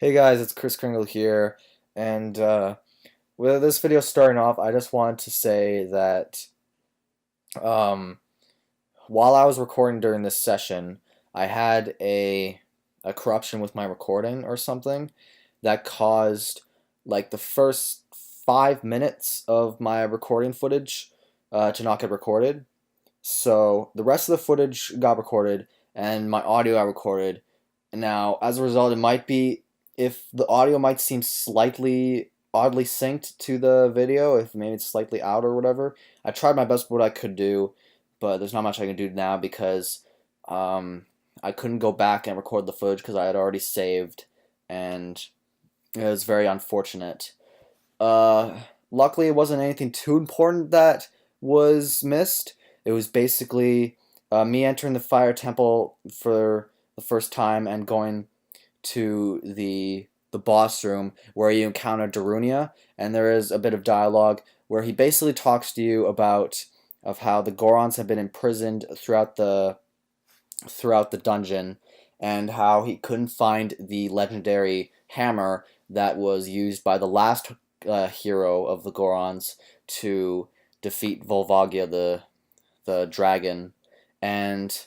Hey guys, it's Chris Kringle here, and with this video starting off, I just wanted to say that um, while I was recording during this session, I had a corruption with my recording or something that caused like the first 5 minutes of my recording footage to not get recorded. So the rest of the footage got recorded, and my audio got recorded. Now, as a result, it might be if the audio might seem slightly oddly synced to the video, if maybe it's slightly out or whatever. I tried my best with what I could do, but there's not much I can do now because I couldn't go back and record the footage because I had already saved, and it was very unfortunate. Luckily, it wasn't anything too important that was missed. It was basically me entering the fire temple for the first time and going to the boss room where you encounter Darunia, and there is a bit of dialogue where he basically talks to you about of how the Gorons have been imprisoned throughout the dungeon, and how he couldn't find the legendary hammer that was used by the last hero of the Gorons to defeat Volvagia, the dragon, and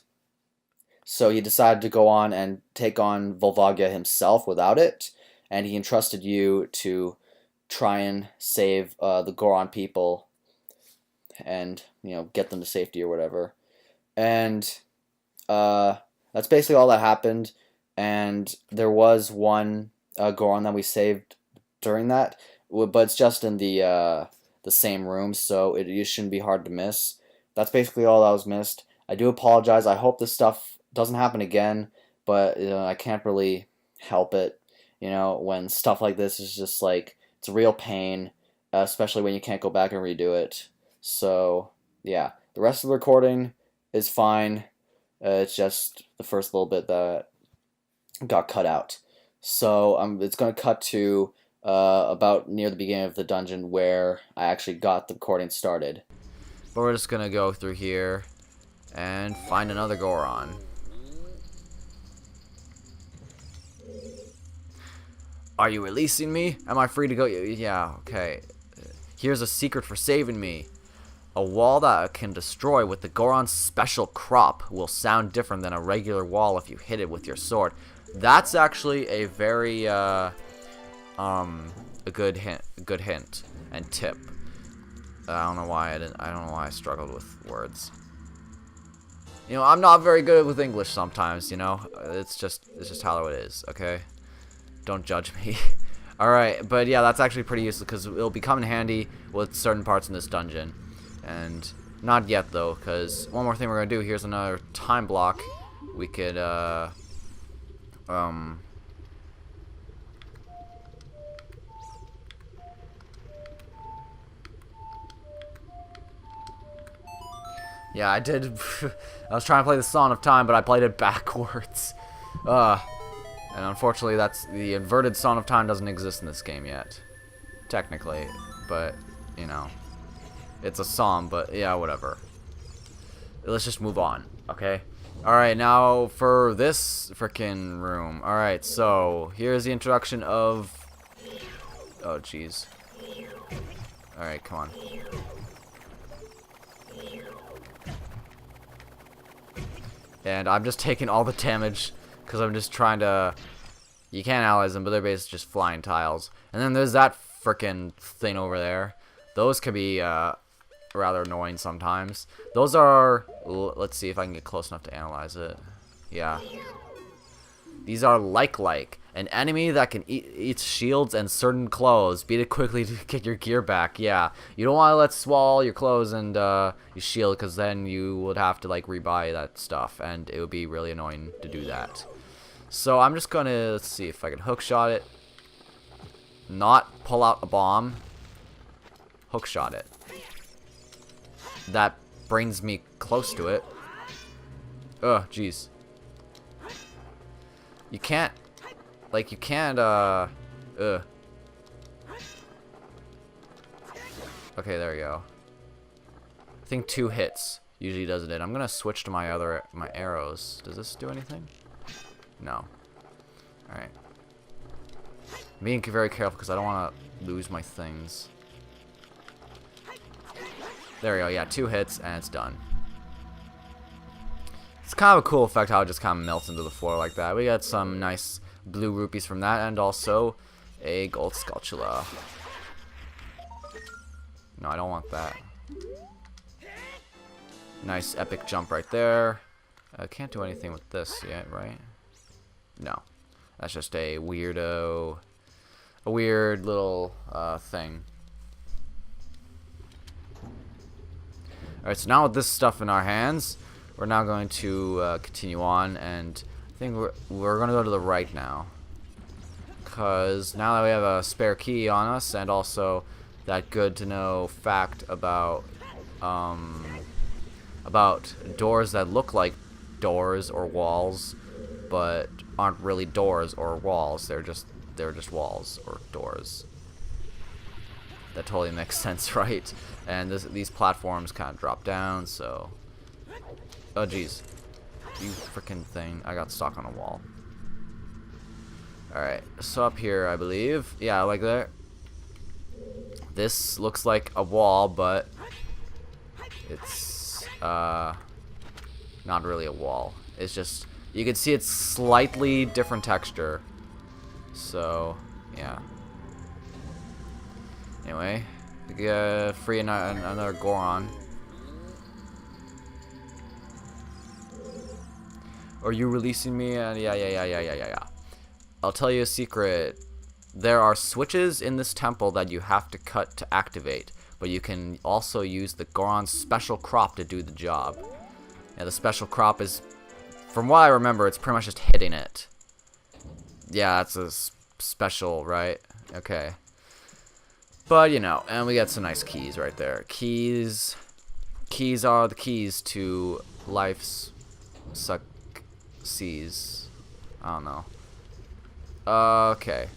so he decided to go on and take on Volvagia himself without it, and he entrusted you to try and save the Goron people and get them to safety or whatever. And that's basically all that happened. And there was one Goron that we saved during that, but it's just in the same room, so it shouldn't be hard to miss. That's basically all that was missed. I do apologize. I hope this stuff doesn't happen again, but I can't really help it. When stuff like this is just like, it's a real pain, especially when you can't go back and redo it. So yeah, the rest of the recording is fine. It's just the first little bit that got cut out. So it's going to cut to about near the beginning of the dungeon where I actually got the recording started. But we're just going to go through here and find another Goron. Are you releasing me? Am I free to go? Yeah, okay. Here's a secret for saving me. A wall that I can destroy with the Goron's special crop will sound different than a regular wall if you hit it with your sword. That's actually a very a good hint and tip. I don't know why I don't know why I struggled with words. I'm not very good with English sometimes, It's just how it is, okay? Don't judge me. Alright, but yeah, that's actually pretty useful because it'll be coming handy with certain parts in this dungeon. And not yet though, because one more thing we're gonna do, here's another time block. We could yeah, I did. I was trying to play the Song of Time, but I played it backwards. And unfortunately, that's the inverted Song of Time doesn't exist in this game yet, technically. But it's a song. But yeah, whatever. Let's just move on, okay? All right, now for this frickin' room. All right, so here's the introduction of. Oh, jeez. All right, come on. And I'm just taking all the damage because I'm just trying to. You can't analyze them, but they're basically just flying tiles. And then there's that frickin' thing over there. Those can be rather annoying sometimes. Those are. Let's see if I can get close enough to analyze it. Yeah. These are like an enemy that can eat shields and certain clothes. Beat it quickly to get your gear back. Yeah, you don't want to let swallow your clothes and your shield, because then you would have to like rebuy that stuff, and it would be really annoying to do that. So I'm just gonna let's see if I can hook shot it. Not pull out a bomb. Hook shot it. That brings me close to it. Ugh, jeez. You can't. Like, you can't, Okay, there we go. I think 2 hits usually does it. I'm gonna switch to my arrows. Does this do anything? No. Alright. I'm being very careful because I don't want to lose my things. There we go. Yeah, 2 hits and it's done. It's kind of a cool effect how it just kind of melts into the floor like that. We got some nice blue rupees from that and also a gold Skulltula. No, I don't want that. Nice epic jump right there. I can't do anything with this yet, right? No. That's just a weird little thing. Alright, so now with this stuff in our hands, we're now going to continue on, and I think we're going to go to the right now. Because now that we have a spare key on us, and also that good to know fact about doors that look like doors or walls, but aren't really doors or walls. They're just walls or doors. That totally makes sense, right? And these platforms kind of drop down, so... Oh, jeez. You freaking thing. I got stuck on a wall. Alright, so up here, I believe. Yeah, like that. This looks like a wall, but it's not really a wall. It's just, you can see it's slightly different texture. So, yeah. Anyway, we get free another Goron. Are you releasing me? Yeah. I'll tell you a secret. There are switches in this temple that you have to cut to activate, but you can also use the Goron's special crop to do the job. Yeah, the special crop is, from what I remember, it's pretty much just hitting it. Yeah, that's a special, right? Okay. But, you know, and we got some nice keys right there. Keys are the keys to life's success. I don't know. Okay.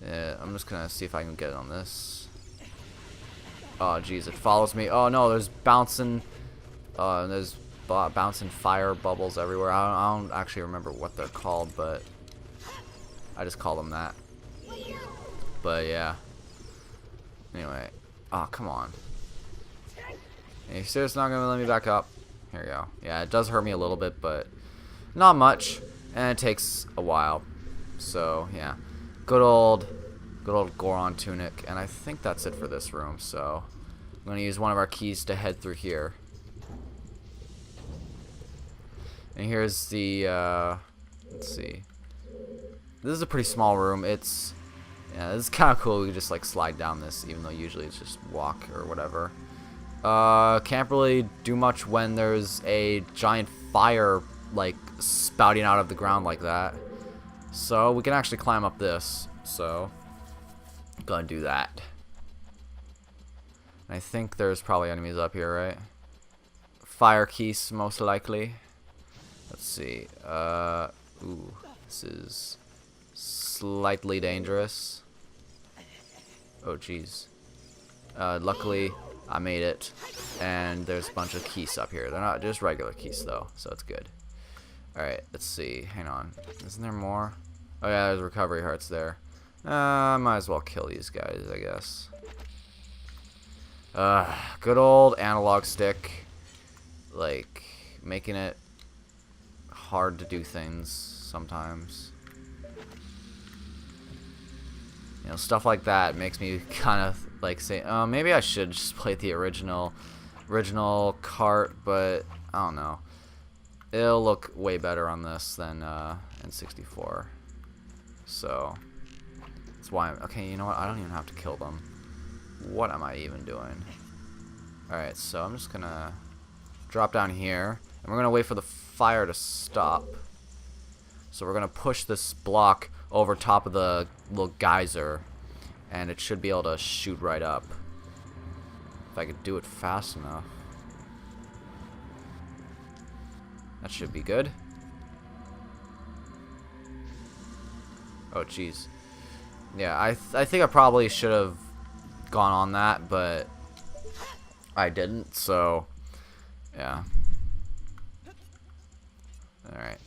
I'm just gonna see if I can get it on this. Oh, jeez, it follows me. Oh no, there's bouncing fire bubbles everywhere. I don't actually remember what they're called, but I just call them that. But yeah. Anyway. Oh, come on. Are you seriously not gonna let me back up? Here we go. Yeah, it does hurt me a little bit, but not much, and it takes a while. So yeah, good old Goron tunic, and I think that's it for this room. So I'm gonna use one of our keys to head through here. And here's the let's see. This is a pretty small room. It's, yeah, this is kind of cool. We can just like slide down this, even though usually it's just walk or whatever. Can't really do much when there's a giant fire like spouting out of the ground like that. So we can actually climb up this. So gonna do that. And I think there's probably enemies up here, right? Fire keys most likely. Let's see. Ooh, this is slightly dangerous. Oh jeez. Luckily I made it, and there's a bunch of keys up here. They're not just regular keys though, so it's good. Alright, let's see. Hang on. Isn't there more? Oh yeah, there's recovery hearts there. Might as well kill these guys, I guess. Good old analog stick. Like, making it hard to do things sometimes. You know, stuff like that makes me kind of like say, oh, maybe I should just play the original cart, but I don't know. It'll look way better on this than N64. So that's why okay, you know what? I don't even have to kill them. What am I even doing? Alright, so I'm just gonna drop down here, and we're gonna wait for the fire to stop. So we're gonna push this block over top of the little geyser, and it should be able to shoot right up. If I could do it fast enough. That should be good. Oh, jeez. Yeah, I think I probably should have gone on that, but I didn't, so yeah. Alright.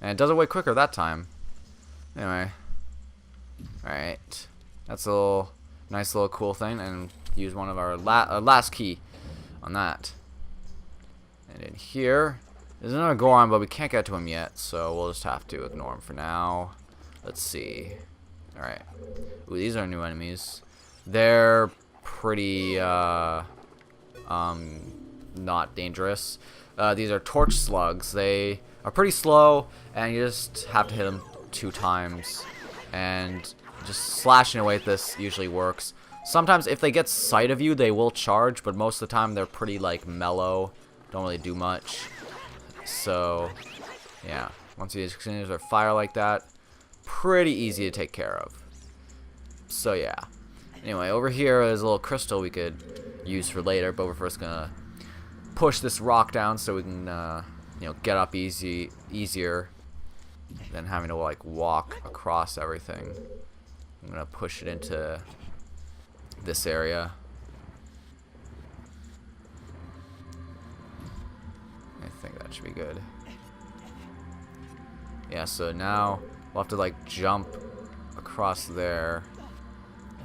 And it does it way quicker that time. Anyway. Alright. That's a little nice little cool thing, and use one of our last key on that. And in here, there's another Goron, but we can't get to him yet, so we'll just have to ignore him for now. Let's see. Alright. Ooh, these are new enemies. They're pretty, not dangerous. These are torch slugs. They are pretty slow, and you just have to hit them 2 times. And just slashing away at this usually works. Sometimes if they get sight of you, they will charge, but most of the time they're pretty, like, mellow. Don't really do much. So, yeah. Once you extinguish their fire like that, pretty easy to take care of. So, yeah. Anyway, over here is a little crystal we could use for later, but we're first gonna push this rock down so we can, you know, get up easier than having to, like, walk across everything. I'm gonna push it into this area. I think that should be good. Yeah, so now we'll have to, like, jump across there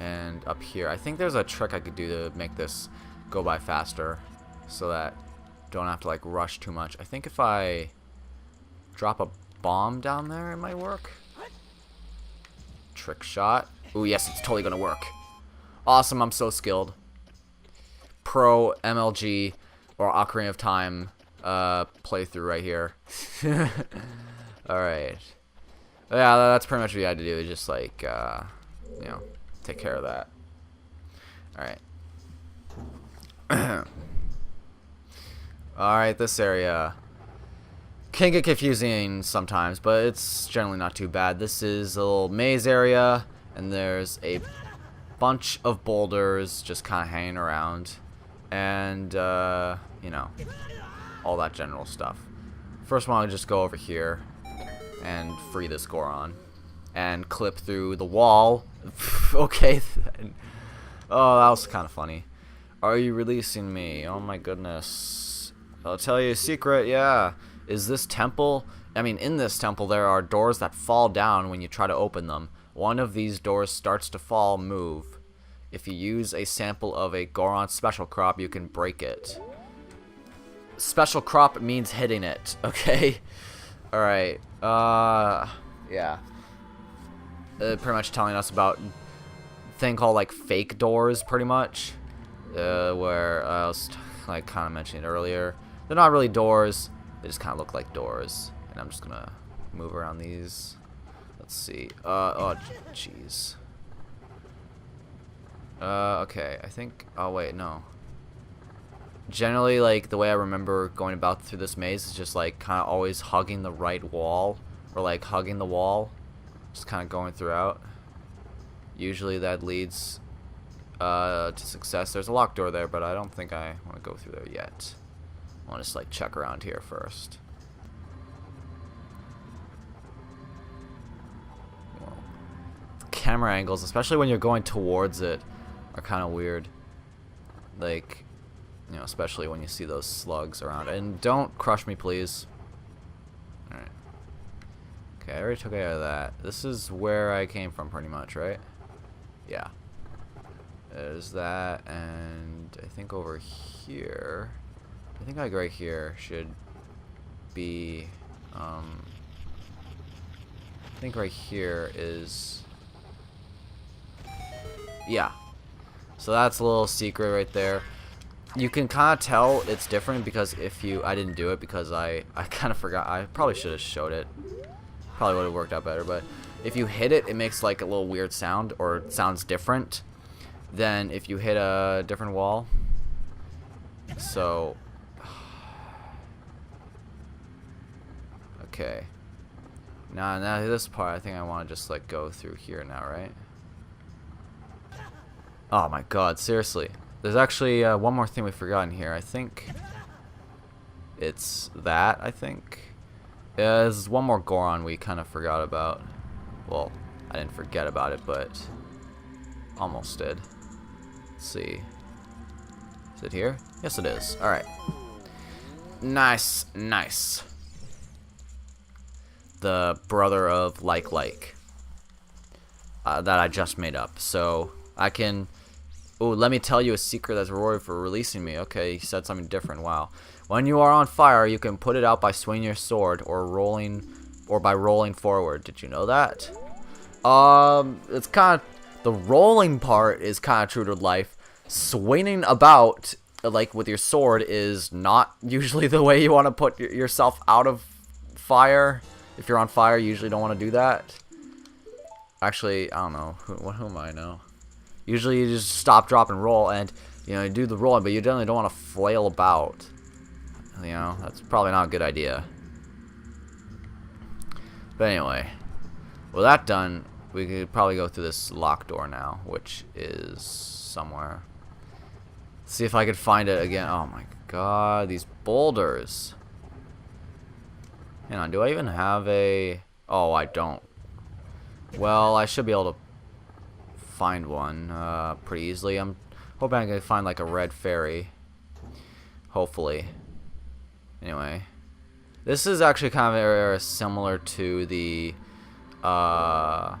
and up here. I think there's a trick I could do to make this go by faster so that don't have to, like, rush too much. I think if I drop a bomb down there, it might work. Trick shot. Ooh, yes, it's totally gonna work. Awesome, I'm so skilled. Pro MLG or Ocarina of Time playthrough right here. Alright. Yeah, that's pretty much what you had to do. Just, like, you know, take care of that. Alright. Alright, this area can get confusing sometimes, but it's generally not too bad. This is a little maze area, and there's a bunch of boulders just kind of hanging around, and you know, all that general stuff. First one, I'll just go over here and free this Goron and clip through the wall. Okay. Oh, that was kind of funny. Are you releasing me? Oh my goodness. I'll tell you a secret. Yeah. Is this temple? I mean, in this temple, there are doors that fall down when you try to open them. One of these doors starts to fall, move. If you use a sample of a Goron special crop, you can break it. Special crop means hitting it, okay? Alright, yeah. Pretty much telling us about a thing called, like, fake doors, pretty much. Where I was, like, kind of mentioning it earlier. They're not really doors. They just kind of look like doors. And I'm just gonna move around these. Let's see. Oh, jeez. Okay, I think... Oh, wait, no. Generally, like, the way I remember going about through this maze is just, like, kind of always hugging the right wall. Or, like, hugging the wall. Just kind of going throughout. Usually that leads to success. There's a locked door there, but I don't think I want to go through there yet. I want to just, like, check around here first. Well, camera angles, especially when you're going towards it, are kind of weird. Like, you know, especially when you see those slugs around. And don't crush me, please. Alright. Okay, I already took care of that. This is where I came from, pretty much, right? Yeah. There's that, and I think over here... I think, like, right here should be... I think right here is... Yeah. So that's a little secret right there. You can kind of tell it's different because if you... I didn't do it because I kind of forgot. I probably should have showed it. Probably would have worked out better, but if you hit it, it makes, like, a little weird sound, or it sounds different than if you hit a different wall. So... Okay. Now this part, I think I want to just, like, go through here now, right? Oh my god, seriously. There's actually one more thing we forgot in here. I think it's that, I think. There's one more Goron we kind of forgot about. Well, I didn't forget about it, but almost did. Let's see. Is it here? Yes, it is. Alright. Nice, nice. The brother of Like. that I just made up. So I can. Oh, let me tell you a secret that's rewarded for releasing me. Okay, he said something different. Wow. When you are on fire, you can put it out by swinging your sword or by rolling forward. Did you know that? It's kind of the rolling part is kind of true to life. Swinging about like with your sword is not usually the way you want to put yourself out of fire. If you're on fire, you usually don't want to do that. Actually, I don't know. Who am I now? Usually you just stop, drop, and roll, and you do the rolling, but you generally don't want to flail about. That's probably not a good idea. But anyway, with that done, we could probably go through this locked door now, which is somewhere. See if I could find it again. Oh my god, these boulders. Hang on, do I even have a... Oh, I don't. Well, I should be able to find one pretty easily. I'm hoping I can find like a red fairy. Hopefully. Anyway. This is actually kind of similar to the Jabba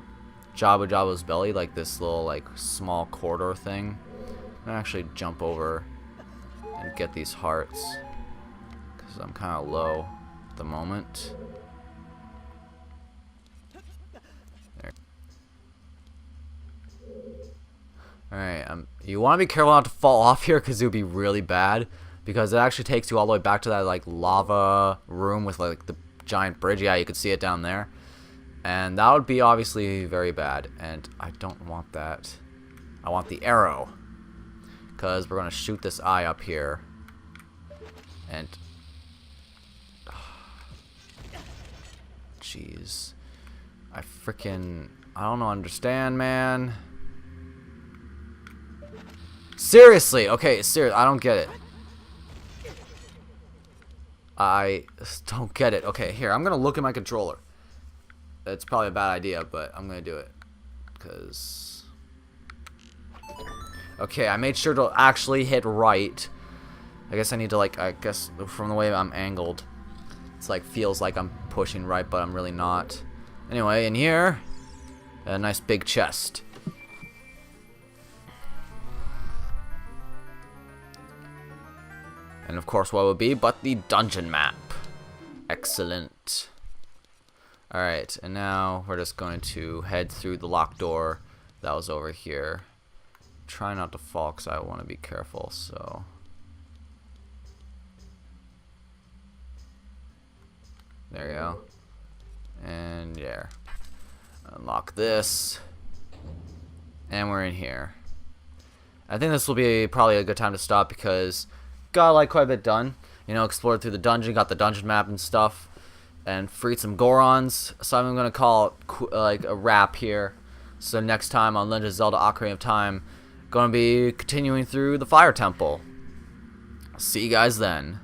Jabba's belly, like this little like small corridor thing. I'm gonna actually jump over and get these hearts because I'm kind of low at the moment. There. Alright, you want to be careful not to fall off here because it would be really bad, because it actually takes you all the way back to that like lava room with like the giant bridge. Yeah, you can see it down there. And that would be obviously very bad, and I don't want that. I want the arrow, because we're going to shoot this eye up here. And jeez. I don't understand, man. Seriously, okay, seriously, I don't get it. I don't get it. Okay, here, I'm going to look at my controller. It's probably a bad idea, but I'm going to do it. Because... Okay, I made sure to actually hit right. I guess I need to, like, from the way I'm angled, it's like, feels like I'm pushing right, but I'm really not. Anyway, in here, a nice big chest. And of course, what would be but the dungeon map. Excellent. Alright, and now we're just going to head through the locked door that was over here. Try not to fall because I want to be careful, so... There you go. And there. Unlock this. And we're in here. I think this will be probably a good time to stop because got like quite a bit done. Explored through the dungeon, got the dungeon map and stuff, and freed some Gorons. So I'm gonna call it like a wrap here. So next time on Legend of Zelda: Ocarina of Time, gonna be continuing through the Fire Temple. See you guys then.